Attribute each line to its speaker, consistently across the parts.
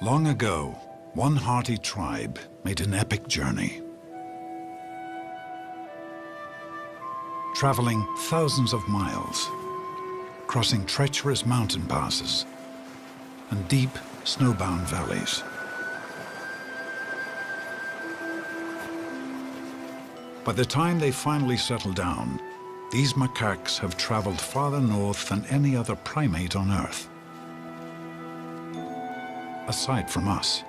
Speaker 1: Long ago, one hardy tribe made an epic journey. Traveling thousands of miles, crossing treacherous mountain passes and deep, snowbound valleys. By the time they finally settle down, these macaques have traveled farther north than any other primate on Earth, aside from us.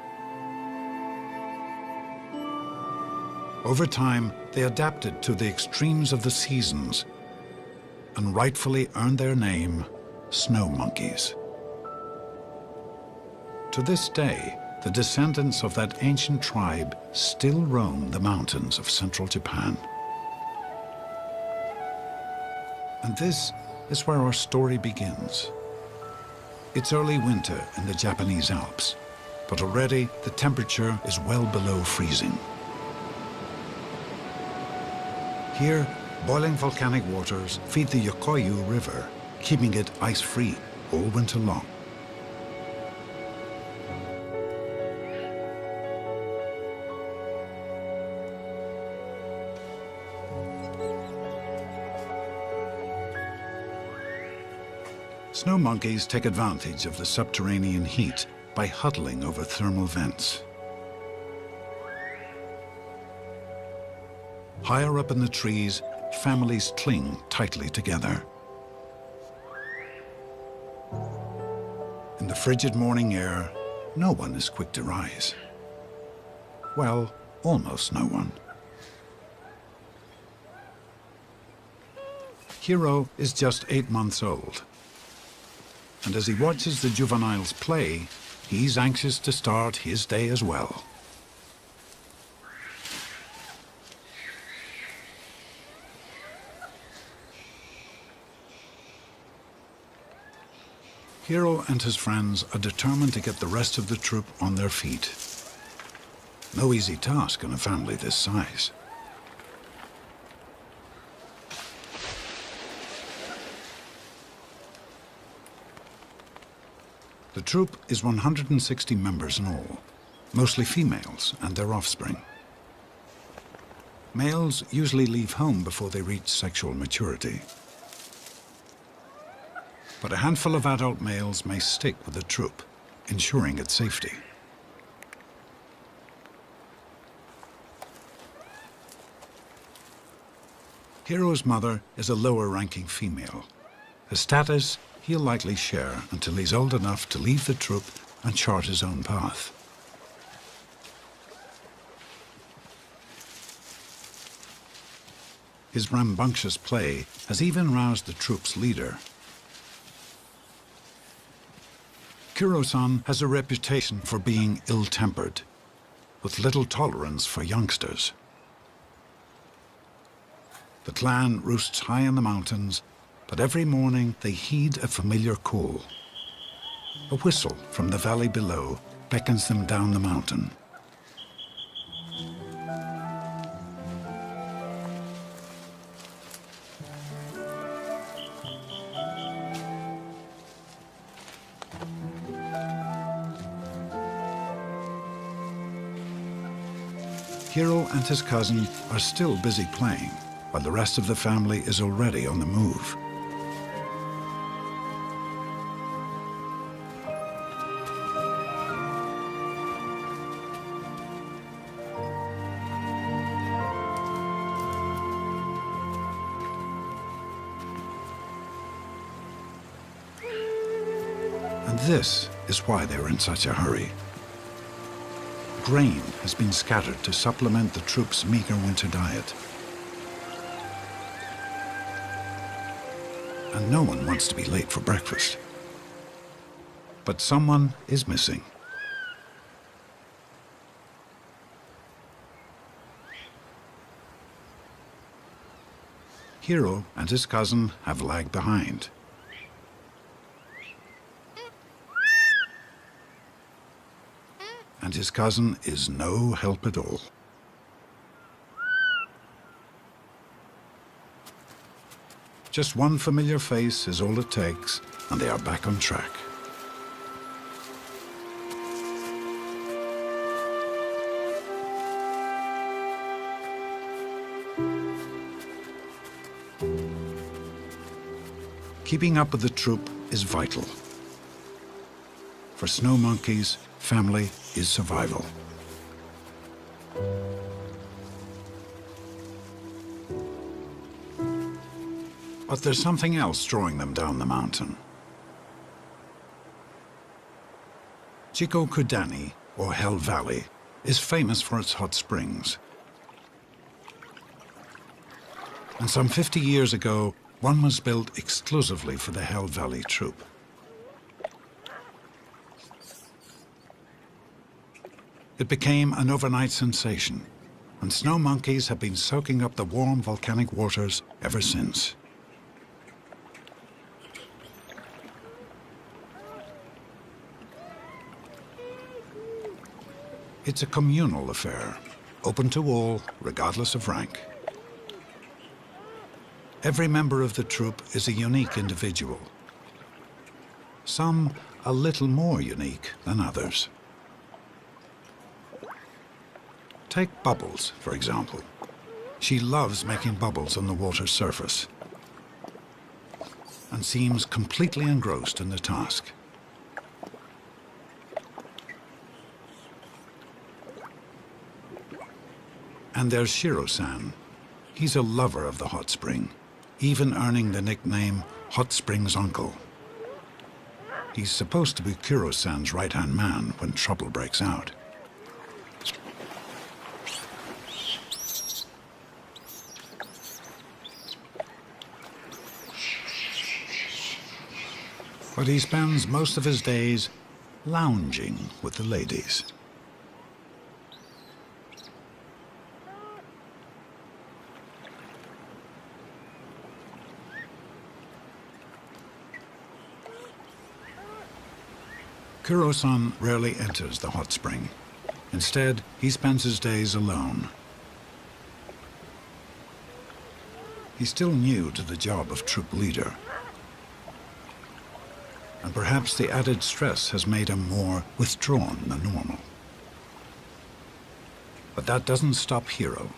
Speaker 1: Over time, they adapted to the extremes of the seasons and rightfully earned their name, snow monkeys. To this day, the descendants of that ancient tribe still roam the mountains of central Japan. And this is where our story begins. It's early winter in the Japanese Alps, but already the temperature is well below freezing. Here, boiling volcanic waters feed the Yokoyu River, keeping it ice-free all winter long. Snow monkeys take advantage of the subterranean heat by huddling over thermal vents. Higher up in the trees, families cling tightly together. In the frigid morning air, no one is quick to rise. Well, almost no one. Hiro is just 8 months old. And as he watches the juveniles play, he's anxious to start his day as well. Hiro and his friends are determined to get the rest of the troop on their feet. No easy task in a family this size. The troop is 160 members in all, mostly females and their offspring. Males usually leave home before they reach sexual maturity. But a handful of adult males may stick with the troop, ensuring its safety. Hiro's mother is a lower-ranking female. A status he'll likely share until he's old enough to leave the troop and chart his own path. His rambunctious play has even roused the troop's leader. Kuro-san has a reputation for being ill-tempered, with little tolerance for youngsters. The clan roosts high in the mountains, but every morning they heed a familiar call. A whistle from the valley below beckons them down the mountain. Hiro and his cousin are still busy playing, while the rest of the family is already on the move. And this is why they're in such a hurry. Grain has been scattered to supplement the troop's meager winter diet. And no one wants to be late for breakfast. But someone is missing. Hiro and his cousin have lagged behind. And his cousin is no help at all. Just one familiar face is all it takes, and they are back on track. Keeping up with the troop is vital. For snow monkeys, family is survival. But there's something else drawing them down the mountain. Kudani, or Hell Valley, is famous for its hot springs. And some 50 years ago, one was built exclusively for the Hell Valley troop. It became an overnight sensation, and snow monkeys have been soaking up the warm volcanic waters ever since. It's a communal affair, open to all, regardless of rank. Every member of the troop is a unique individual. Some a little more unique than others. Take Bubbles, for example. She loves making bubbles on the water's surface and seems completely engrossed in the task. And there's Shiro-san. He's a lover of the hot spring, even earning the nickname Hot Spring's Uncle. He's supposed to be Kuro-san's right-hand man when trouble breaks out. But he spends most of his days lounging with the ladies. Kuro-san rarely enters the hot spring. Instead, he spends his days alone. He's still new to the job of troop leader. And perhaps the added stress has made him more withdrawn than normal. But that doesn't stop Hiro.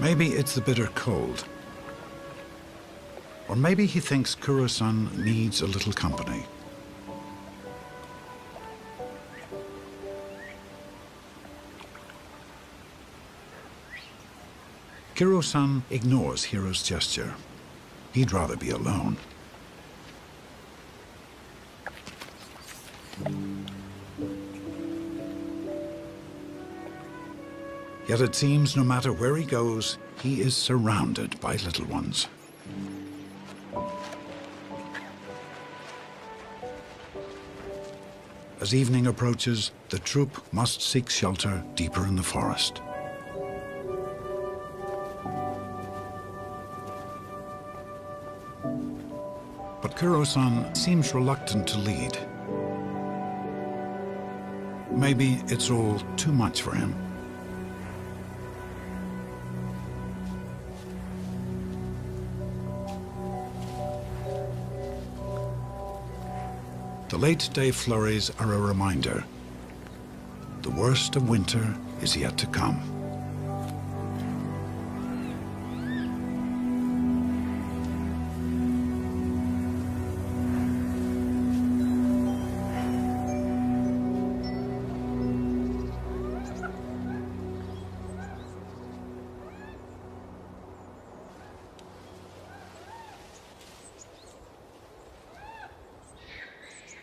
Speaker 1: Maybe it's the bitter cold. Or maybe he thinks Kuro-san needs a little company. Kuro-san ignores Hiro's gesture. He'd rather be alone. Yet it seems no matter where he goes, he is surrounded by little ones. As evening approaches, the troop must seek shelter deeper in the forest. But Kuro-san seems reluctant to lead. Maybe it's all too much for him. The late-day flurries are a reminder. The worst of winter is yet to come.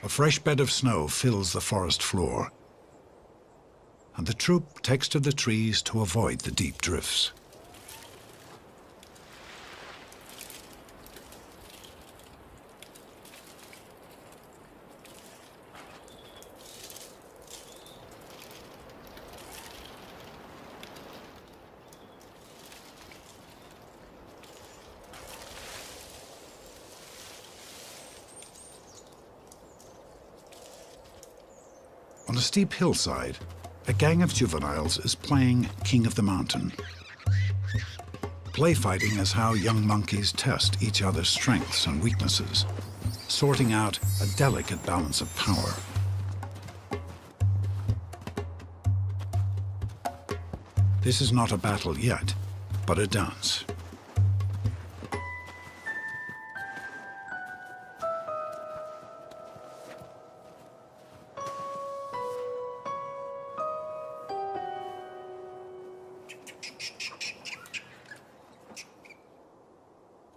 Speaker 1: A fresh bed of snow fills the forest floor, and the troop takes to the trees to avoid the deep drifts. On a steep hillside, a gang of juveniles is playing King of the Mountain. Play fighting is how young monkeys test each other's strengths and weaknesses, sorting out a delicate balance of power. This is not a battle yet, but a dance.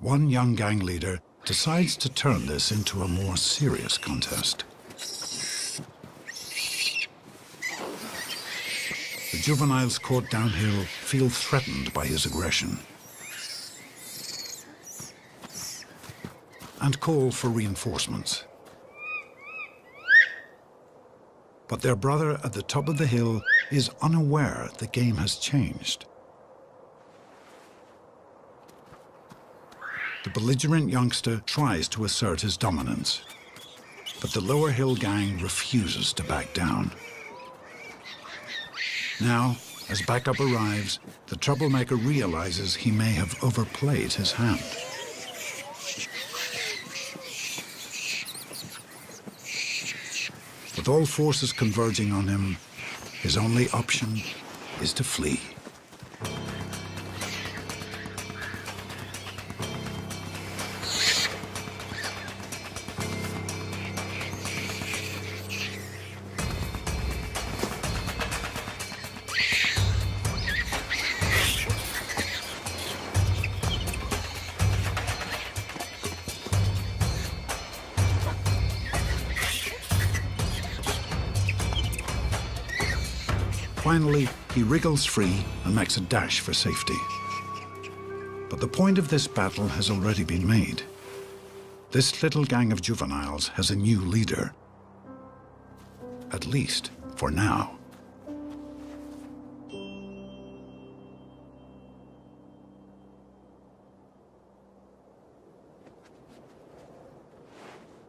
Speaker 1: One young gang leader decides to turn this into a more serious contest. The juveniles caught downhill feel threatened by his aggression and call for reinforcements. But their brother at the top of the hill is unaware the game has changed. The belligerent youngster tries to assert his dominance, but the lower hill gang refuses to back down. Now, as backup arrives, the troublemaker realizes he may have overplayed his hand. With all forces converging on him, his only option is to flee. Finally, he wriggles free and makes a dash for safety. But the point of this battle has already been made. This little gang of juveniles has a new leader. At least for now.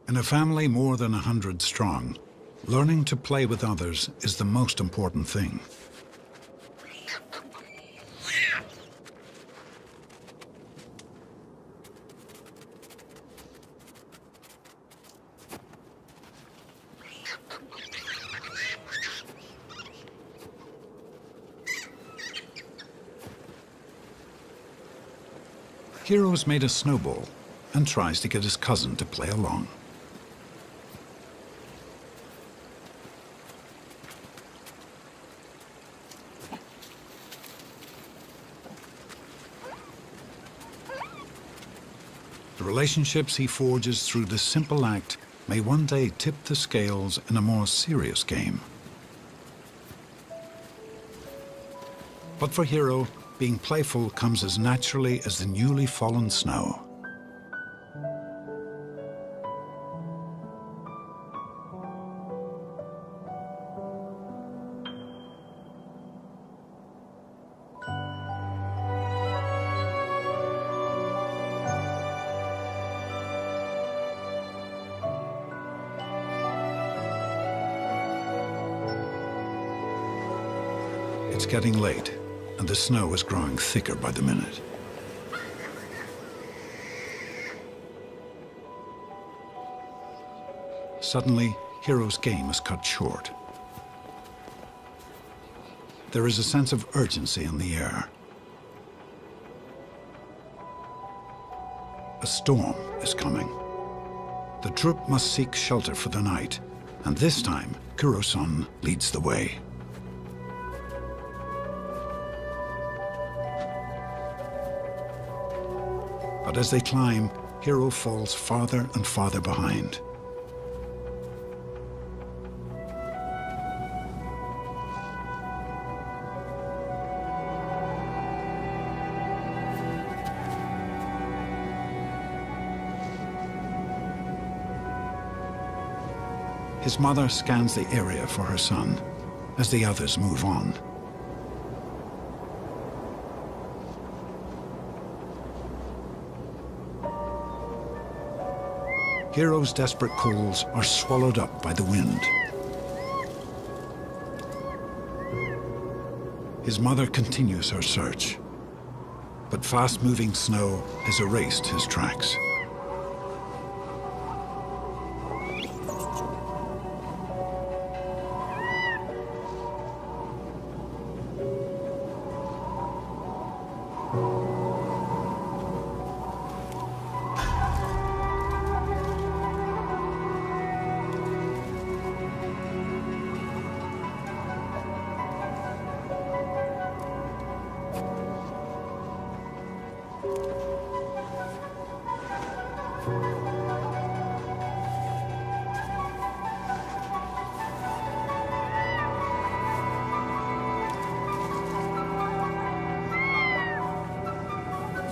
Speaker 1: In a family more than 100 strong, learning to play with others is the most important thing. Hero's made a snowball and tries to get his cousin to play along. The relationships he forges through this simple act may one day tip the scales in a more serious game. But for Hero, being playful comes as naturally as the newly fallen snow. It's getting late, and the snow is growing thicker by the minute. Suddenly, Hero's game is cut short. There is a sense of urgency in the air. A storm is coming. The troop must seek shelter for the night, and this time, Kuro-san leads the way. But as they climb, Hero falls farther and farther behind. His mother scans the area for her son as the others move on. Hero's desperate calls are swallowed up by the wind. His mother continues her search, but fast-moving snow has erased his tracks.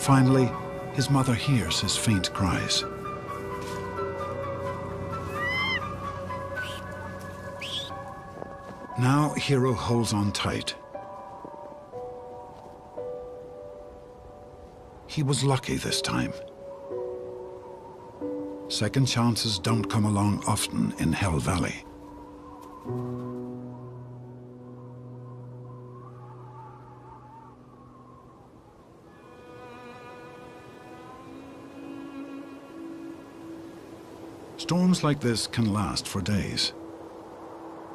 Speaker 1: Finally, his mother hears his faint cries. Now Hero holds on tight. He was lucky this time. Second chances don't come along often in Hell Valley. Storms like this can last for days.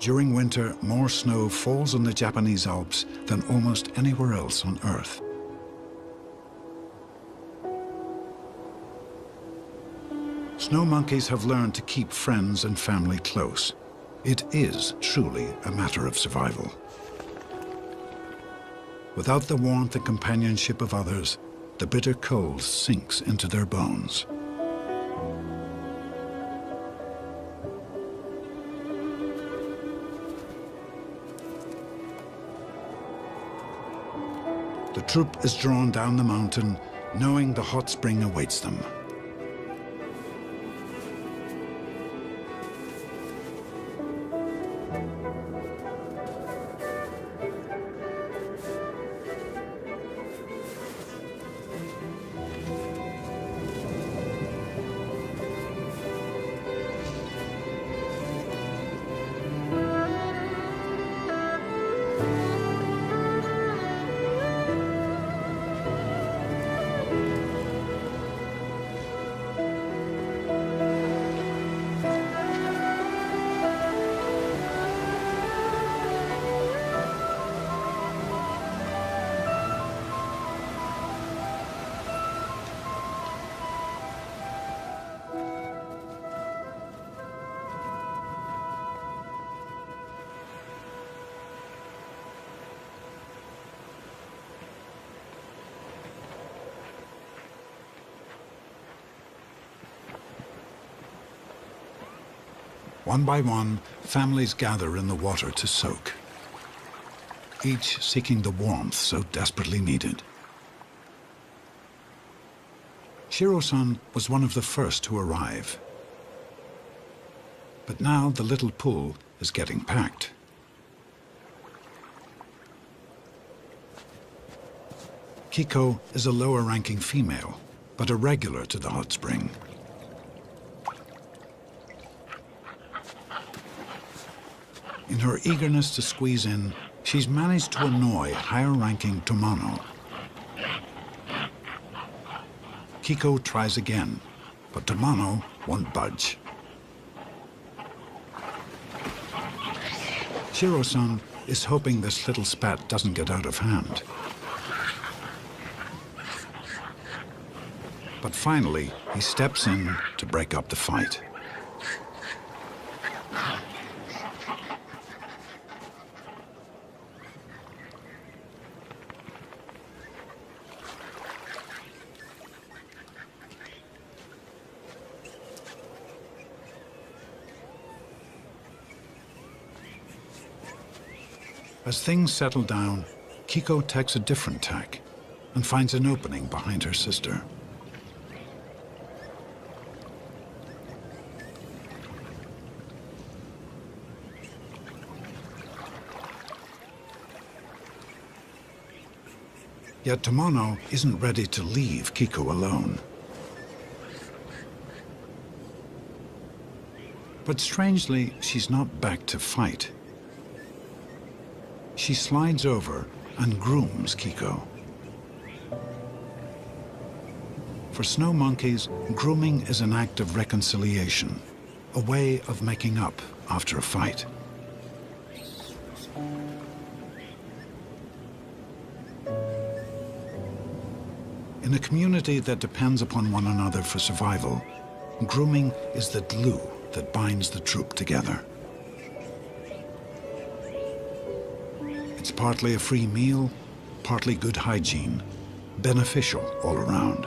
Speaker 1: During winter, more snow falls on the Japanese Alps than almost anywhere else on Earth. Snow monkeys have learned to keep friends and family close. It is truly a matter of survival. Without the warmth and companionship of others, the bitter cold sinks into their bones. The troop is drawn down the mountain, knowing the hot spring awaits them. One by one, families gather in the water to soak, each seeking the warmth so desperately needed. Shiro-san was one of the first to arrive. But now the little pool is getting packed. Kiko is a lower-ranking female, but a regular to the hot spring. In her eagerness to squeeze in, she's managed to annoy higher-ranking Tomano. Kiko tries again, but Tomano won't budge. Shiro-san is hoping this little spat doesn't get out of hand. But finally, he steps in to break up the fight. As things settle down, Kiko takes a different tack and finds an opening behind her sister. Yet Tomano isn't ready to leave Kiko alone. But strangely, she's not back to fight. She slides over and grooms Kiko. For snow monkeys, grooming is an act of reconciliation, a way of making up after a fight. In a community that depends upon one another for survival, grooming is the glue that binds the troop together. It's partly a free meal, partly good hygiene, beneficial all around.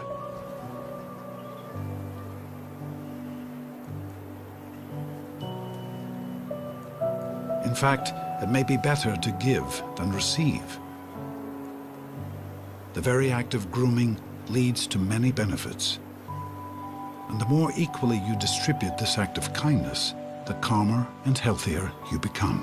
Speaker 1: In fact, it may be better to give than receive. The very act of grooming leads to many benefits. And the more equally you distribute this act of kindness, the calmer and healthier you become.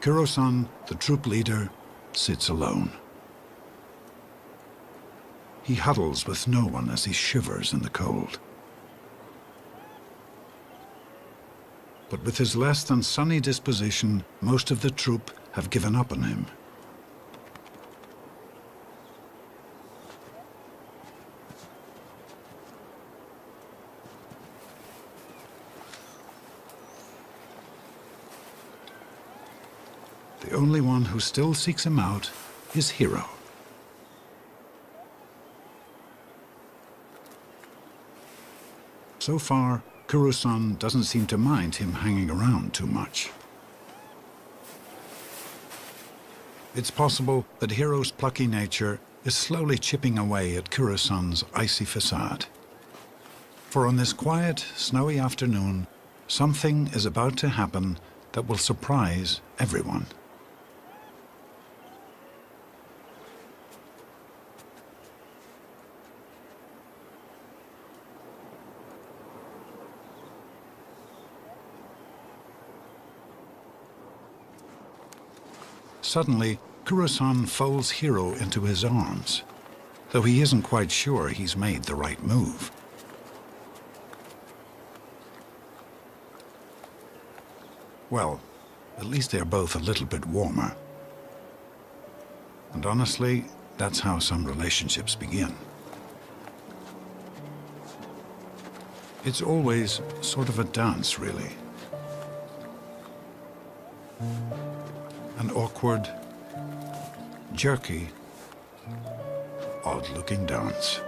Speaker 1: Kuro-san, the troop leader, sits alone. He huddles with no one as he shivers in the cold. But with his less than sunny disposition, most of the troop have given up on him. The only one who still seeks him out is Hiro. So far, Kuro-san doesn't seem to mind him hanging around too much. It's possible that Hiro's plucky nature is slowly chipping away at Kuro-san's icy facade. For on this quiet, snowy afternoon, something is about to happen that will surprise everyone. Suddenly, Kuro-san folds Hiro into his arms, though he isn't quite sure he's made the right move. Well, at least they're both a little bit warmer. And honestly, that's how some relationships begin. It's always sort of a dance, really. An awkward, jerky, odd-looking dance.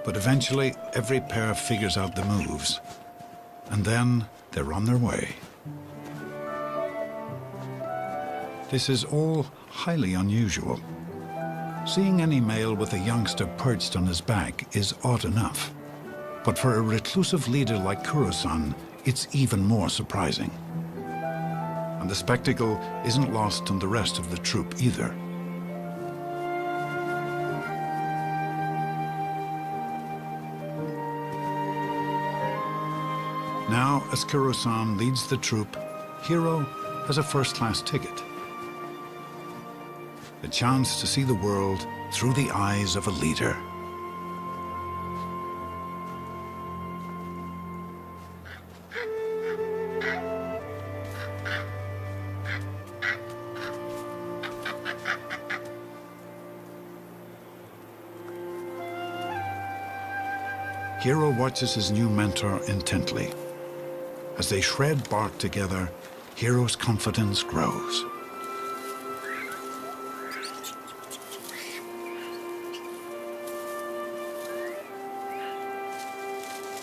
Speaker 1: But eventually, every pair figures out the moves, and then they're on their way. This is all highly unusual. Seeing any male with a youngster perched on his back is odd enough. But for a reclusive leader like Kuro-san, it's even more surprising. And the spectacle isn't lost on the rest of the troop either. Now, as Kuro-san leads the troop, Hiro has a first-class ticket. A chance to see the world through the eyes of a leader. Hiro watches his new mentor intently. As they shred bark together, Hiro's confidence grows.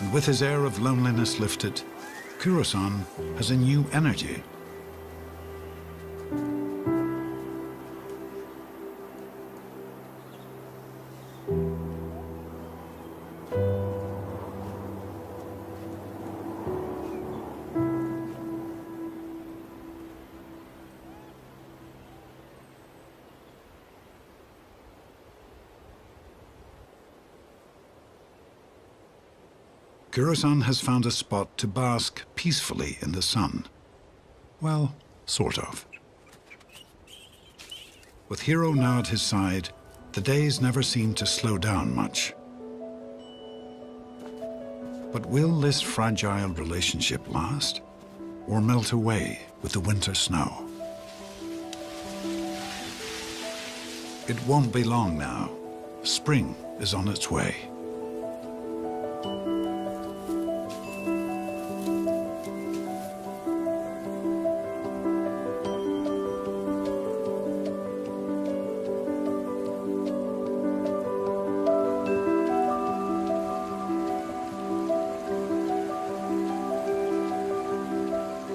Speaker 1: And with his air of loneliness lifted, Kuro-san has a new energy. Kuro-san has found a spot to bask peacefully in the sun. Well, sort of. With Hiro now at his side, the days never seem to slow down much. But will this fragile relationship last, or melt away with the winter snow? It won't be long now. Spring is on its way.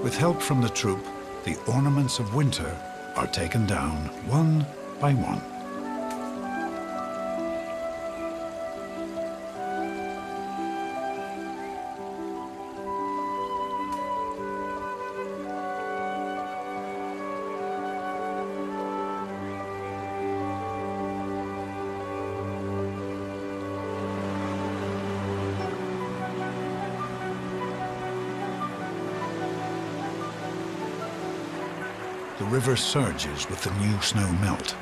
Speaker 1: With help from the troop, the ornaments of winter are taken down one by one. The river surges with the new snow melt.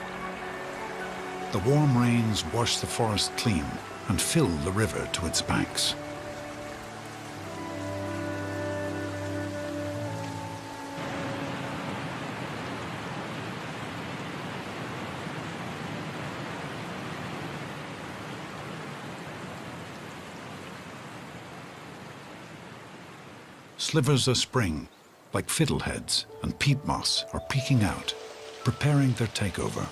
Speaker 1: The warm rains wash the forest clean and fill the river to its banks. Slivers of spring, like fiddleheads and peat moss, are peeking out, preparing their takeover.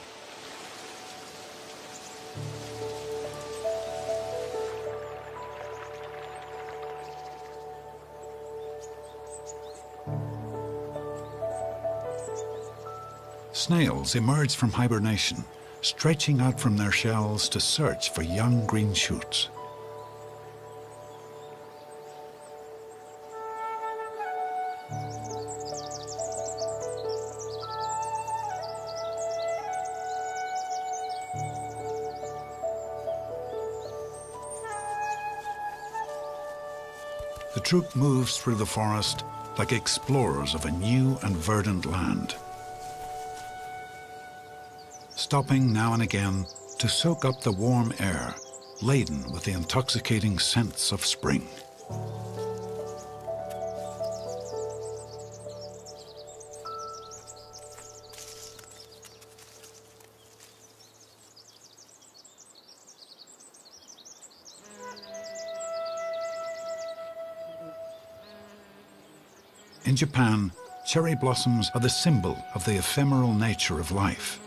Speaker 1: Snails emerge from hibernation, stretching out from their shells to search for young green shoots. The troop moves through the forest like explorers of a new and verdant land, stopping now and again to soak up the warm air, laden with the intoxicating scents of spring. In Japan, cherry blossoms are the symbol of the ephemeral nature of life.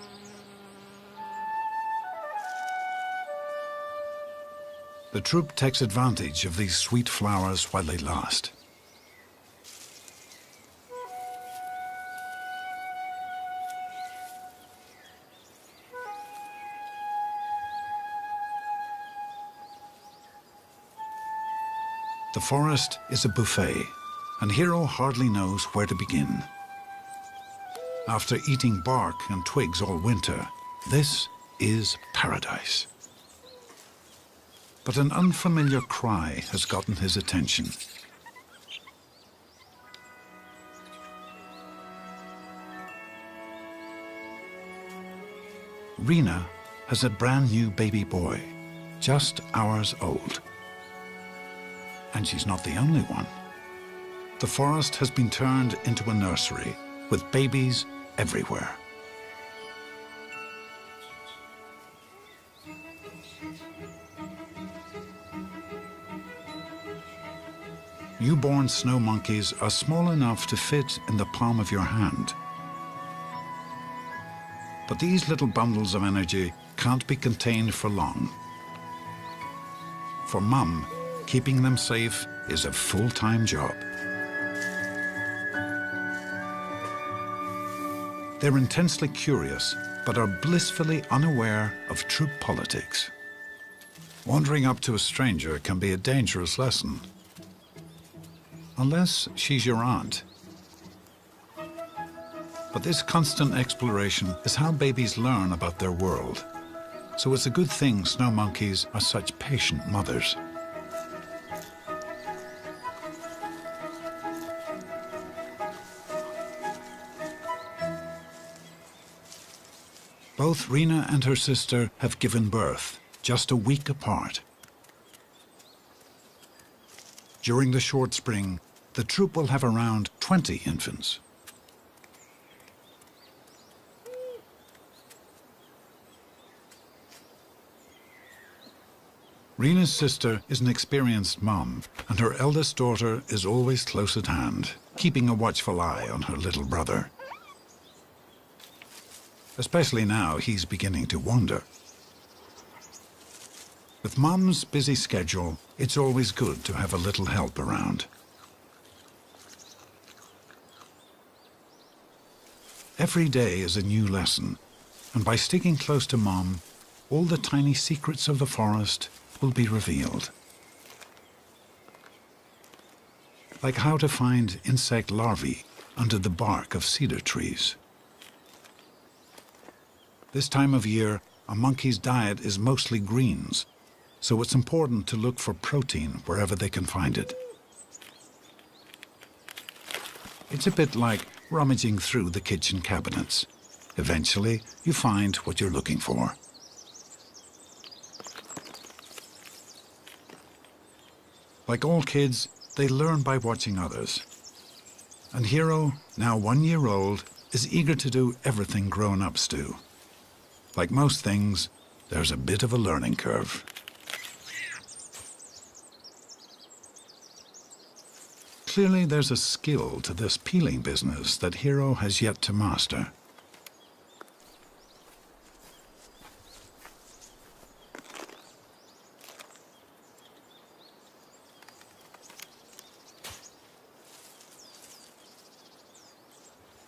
Speaker 1: The troop takes advantage of these sweet flowers while they last. The forest is a buffet, and Hiro hardly knows where to begin. After eating bark and twigs all winter, this is paradise. But an unfamiliar cry has gotten his attention. Rena has a brand new baby boy, just hours old. And she's not the only one. The forest has been turned into a nursery with babies everywhere. Newborn snow monkeys are small enough to fit in the palm of your hand. But these little bundles of energy can't be contained for long. For Mum, keeping them safe is a full-time job. They're intensely curious, but are blissfully unaware of troop politics. Wandering up to a stranger can be a dangerous lesson. Unless she's your aunt. But this constant exploration is how babies learn about their world. So it's a good thing snow monkeys are such patient mothers. Both Rena and her sister have given birth, just a week apart. During the short spring, the troop will have around 20 infants. Rena's sister is an experienced mom, and her eldest daughter is always close at hand, keeping a watchful eye on her little brother. Especially now he's beginning to wander. With Mom's busy schedule, it's always good to have a little help around. Every day is a new lesson, and by sticking close to Mom, all the tiny secrets of the forest will be revealed. Like how to find insect larvae under the bark of cedar trees. This time of year, a monkey's diet is mostly greens, so it's important to look for protein wherever they can find it. It's a bit like rummaging through the kitchen cabinets. Eventually, you find what you're looking for. Like all kids, they learn by watching others. And Hero, now 1 year old, is eager to do everything grown-ups do. Like most things, there's a bit of a learning curve. Clearly, there's a skill to this peeling business that Hero has yet to master.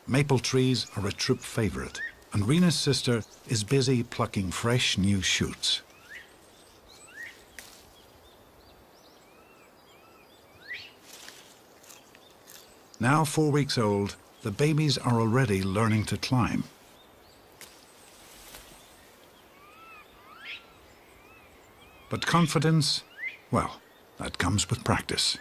Speaker 1: Maple trees are a troop favorite, and Rena's sister is busy plucking fresh new shoots. Now 4 weeks old, the babies are already learning to climb. But confidence, well, that comes with practice.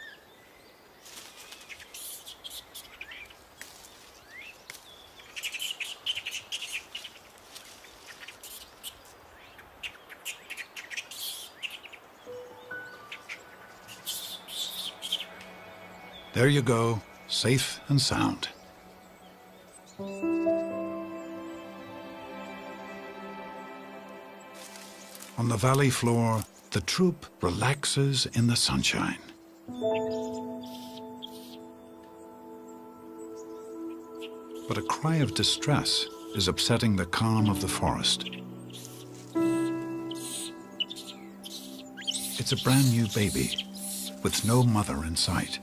Speaker 1: There you go, safe and sound. On the valley floor, the troop relaxes in the sunshine. But a cry of distress is upsetting the calm of the forest. It's a brand new baby, with no mother in sight.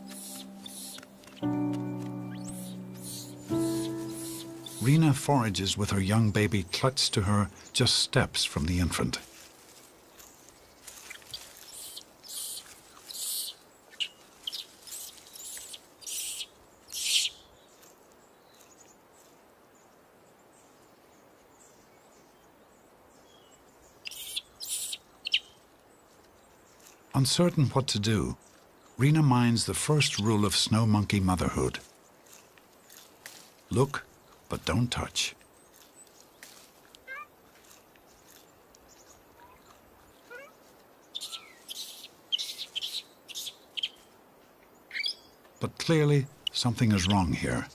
Speaker 1: Rena forages with her young baby clutched to her just steps from the infant. Uncertain what to do, Rena minds the first rule of snow monkey motherhood. Look, but don't touch. But clearly, something is wrong here,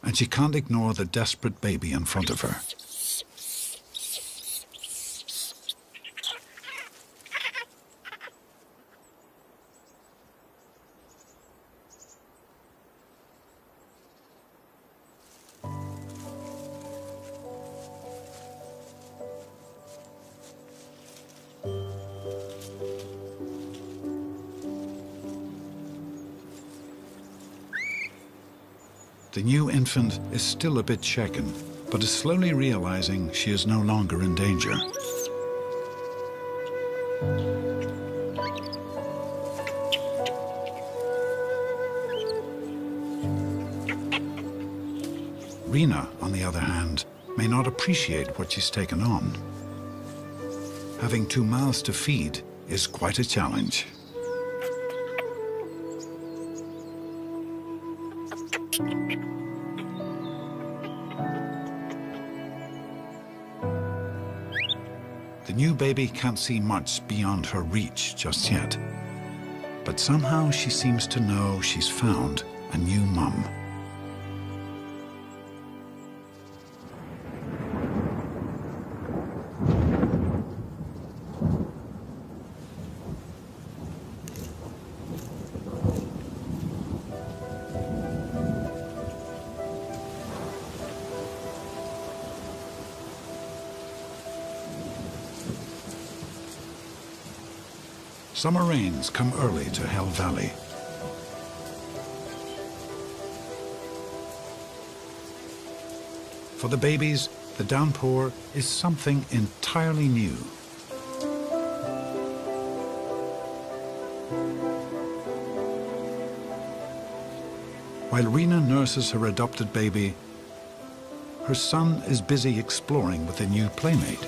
Speaker 1: and she can't ignore the desperate baby in front of her. The new infant is still a bit shaken, but is slowly realizing she is no longer in danger. Rena, on the other hand, may not appreciate what she's taken on. Having 2 mouths to feed is quite a challenge. The new baby can't see much beyond her reach just yet. but somehow she seems to know she's found a new mum. Summer rains come early to Hell Valley. For the babies, the downpour is something entirely new. While Rena nurses her adopted baby, her son is busy exploring with a new playmate.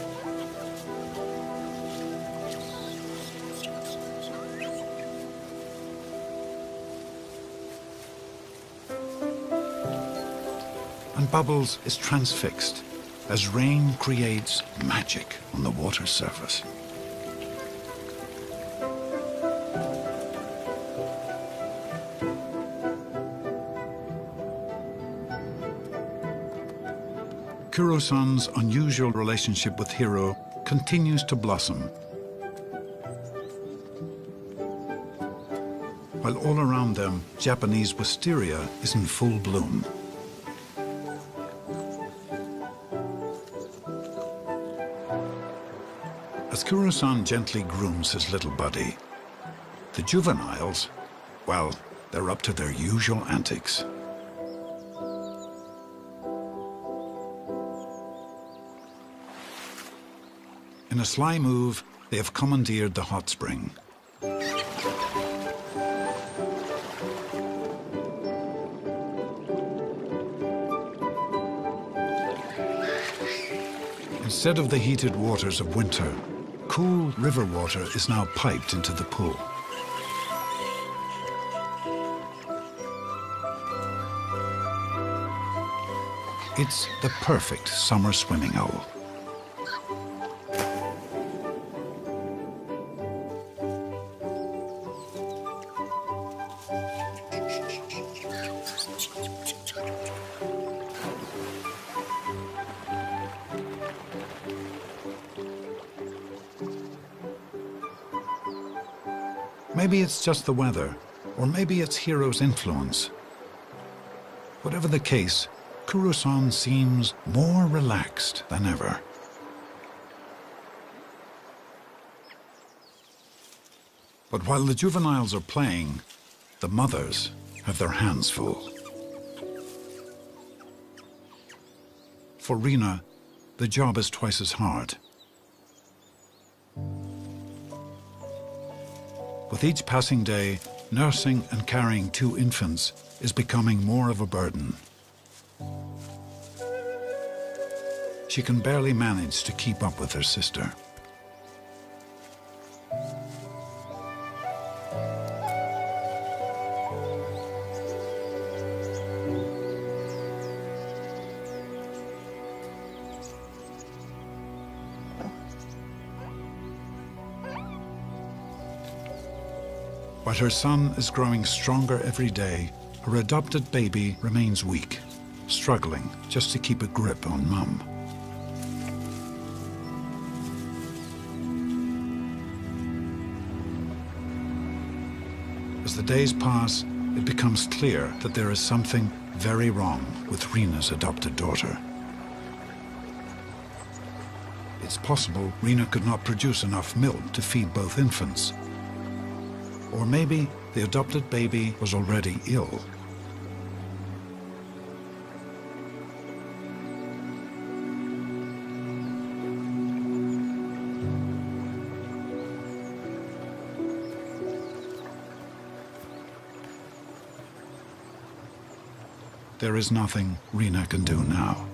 Speaker 1: And Bubbles is transfixed as rain creates magic on the water's surface. Kuro-san's unusual relationship with Hiro continues to blossom, while all around them, Japanese wisteria is in full bloom. As Kuro-san gently grooms his little buddy, the juveniles, well, they're up to their usual antics. In a sly move, they have commandeered the hot spring. Instead of the heated waters of winter, cool river water is now piped into the pool. It's the perfect summer swimming hole. Maybe it's just the weather, or maybe it's Hiro's influence. Whatever the case, Kuro-san seems more relaxed than ever. But while the juveniles are playing, the mothers have their hands full. For Rena, the job is twice as hard. With each passing day, nursing and carrying 2 infants is becoming more of a burden. She can barely manage to keep up with her sister. But her son is growing stronger every day. Her adopted baby remains weak, struggling just to keep a grip on Mum. As the days pass, it becomes clear that there is something very wrong with Rena's adopted daughter. It's possible Rena could not produce enough milk to feed both infants. Or maybe the adopted baby was already ill. There is nothing Rena can do now.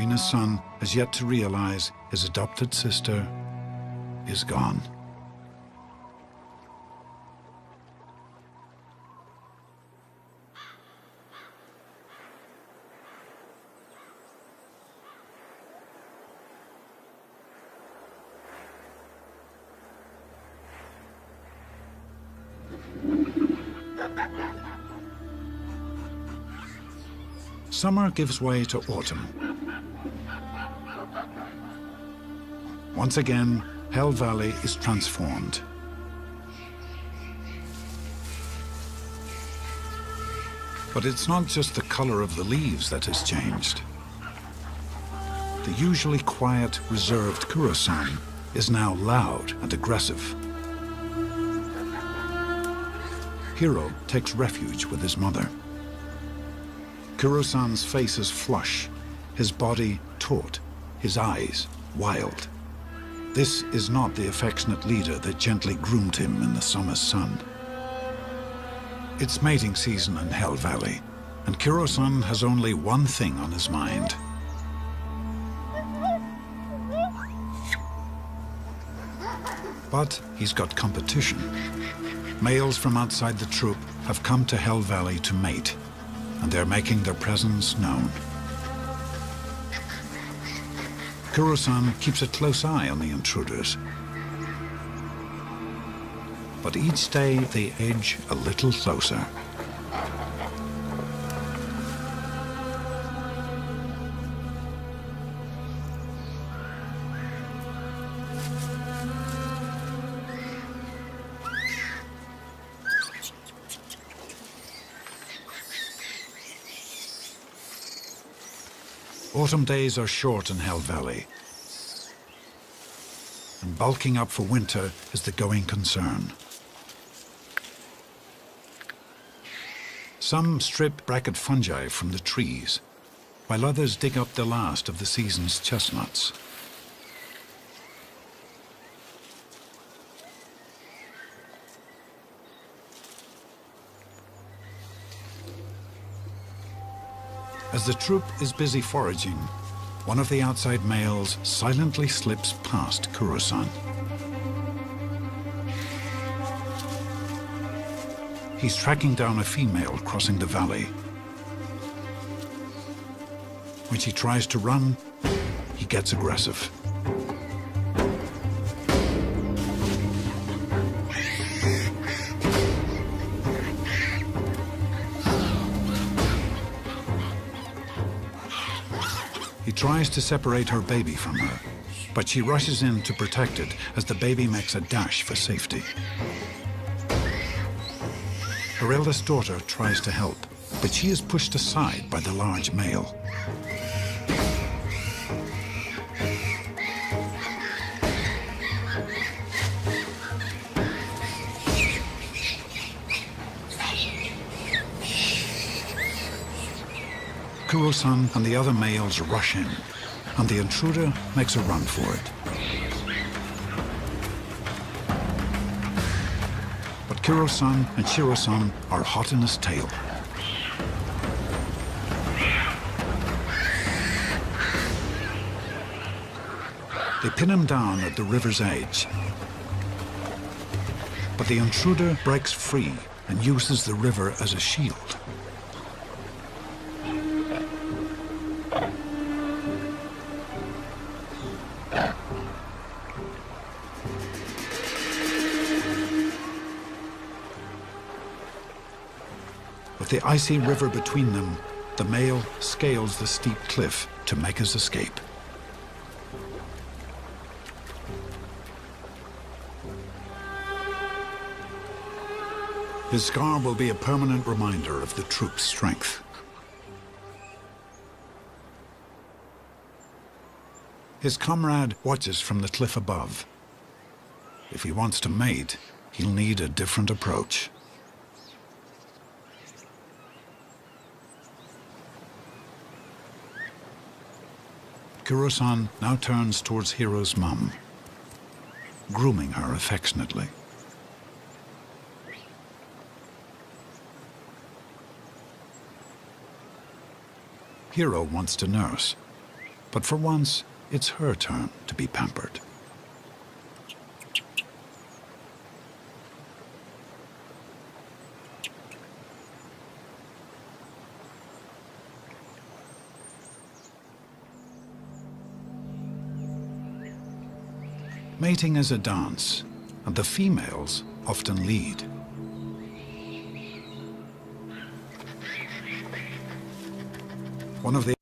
Speaker 1: Marina's son has yet to realize his adopted sister is gone. Summer gives way to autumn. Once again, Hell Valley is transformed. But it's not just the color of the leaves that has changed. The usually quiet, reserved Kuro-san is now loud and aggressive. Hiro takes refuge with his mother. Kuro-san's face is flush, his body taut, his eyes wild. This is not the affectionate leader that gently groomed him in the summer sun. It's mating season in Hell Valley, and Kuro-san has only one thing on his mind. But he's got competition. Males from outside the troop have come to Hell Valley to mate, and they're making their presence known. Kuro-san keeps a close eye on the intruders. But each day they edge a little closer. Autumn days are short in Hell Valley, and bulking up for winter is the going concern. Some strip bracket fungi from the trees, while others dig up the last of the season's chestnuts. As the troop is busy foraging, one of the outside males silently slips past Kuro-san. He's tracking down a female crossing the valley. When she tries to run, he gets aggressive. He tries to separate her baby from her, but she rushes in to protect it as the baby makes a dash for safety. Her eldest daughter tries to help, but she is pushed aside by the large male. Kuro-san and the other males rush in, and the intruder makes a run for it. But Kuro-san and Shiro-san are hot in his tail. They pin him down at the river's edge. But the intruder breaks free and uses the river as a shield. With the icy river between them, the male scales the steep cliff to make his escape. His scar will be a permanent reminder of the troop's strength. His comrade watches from the cliff above. If he wants to mate, he'll need a different approach. Kuro-san now turns towards Hiro's mum, grooming her affectionately. Hiro wants to nurse, But for once, it's her turn to be pampered. Mating is a dance, and the females often lead. One of the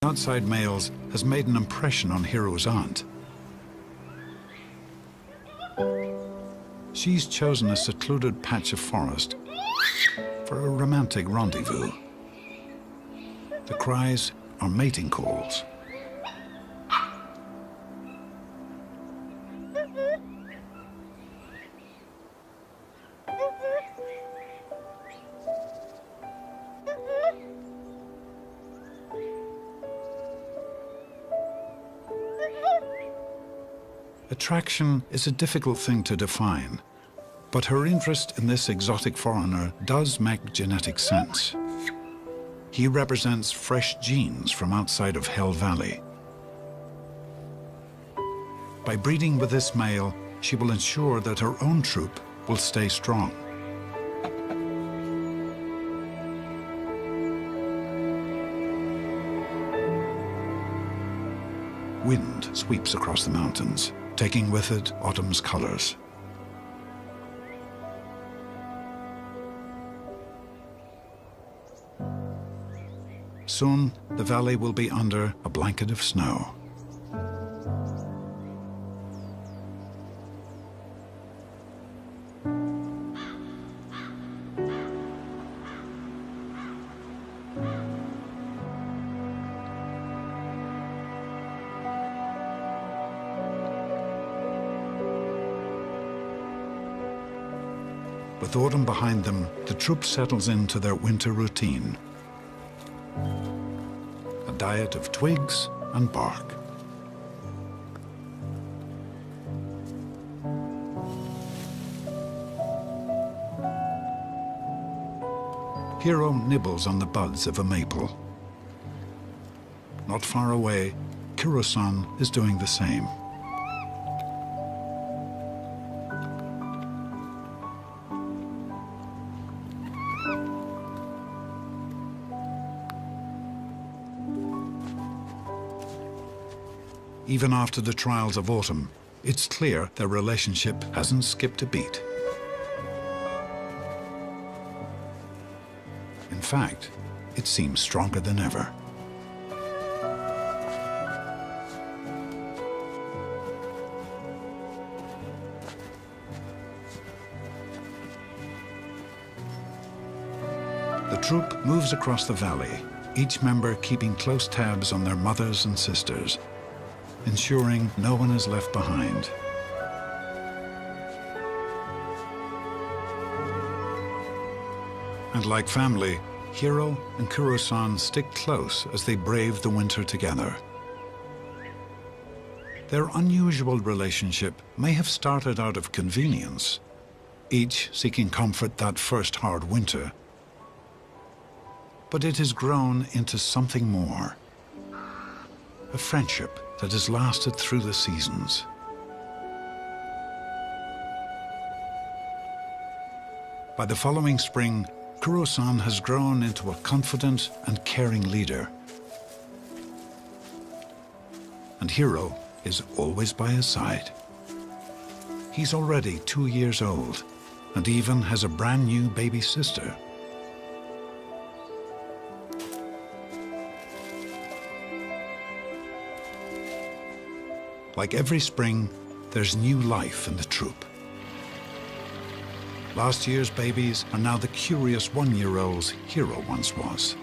Speaker 1: outside males has made an impression on Hiro's aunt. She's chosen a secluded patch of forest for a romantic rendezvous. The cries are mating calls. Attraction is a difficult thing to define, but her interest in this exotic foreigner does make genetic sense. He represents fresh genes from outside of Hell Valley. By breeding with this male, she will ensure that her own troop will stay strong. Wind sweeps across the mountains, taking with it autumn's colors. Soon, the valley will be under a blanket of snow. With autumn behind them, the troop settles into their winter routine. A diet of twigs and bark. Hiro nibbles on the buds of a maple. Not far away, Kuro-san is doing the same. Even after the trials of autumn, it's clear their relationship hasn't skipped a beat. In fact, it seems stronger than ever. The troop moves across the valley, each member keeping close tabs on their mothers and sisters, ensuring no one is left behind. And like family, Hiro and Kuro-san stick close as they brave the winter together. Their unusual relationship may have started out of convenience, each seeking comfort that first hard winter, but it has grown into something more. A friendship that has lasted through the seasons. By the following spring, Kuro-san has grown into a confident and caring leader. And Hiro is always by his side. He's already 2 years old and even has a brand new baby sister. Like every spring, there's new life in the troop. Last year's babies are now the curious one-year-olds Hiro once was.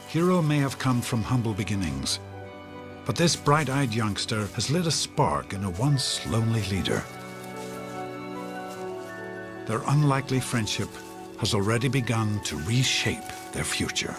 Speaker 1: Hero may have come from humble beginnings, but this bright-eyed youngster has lit a spark in a once lonely leader. Their unlikely friendship has already begun to reshape their future.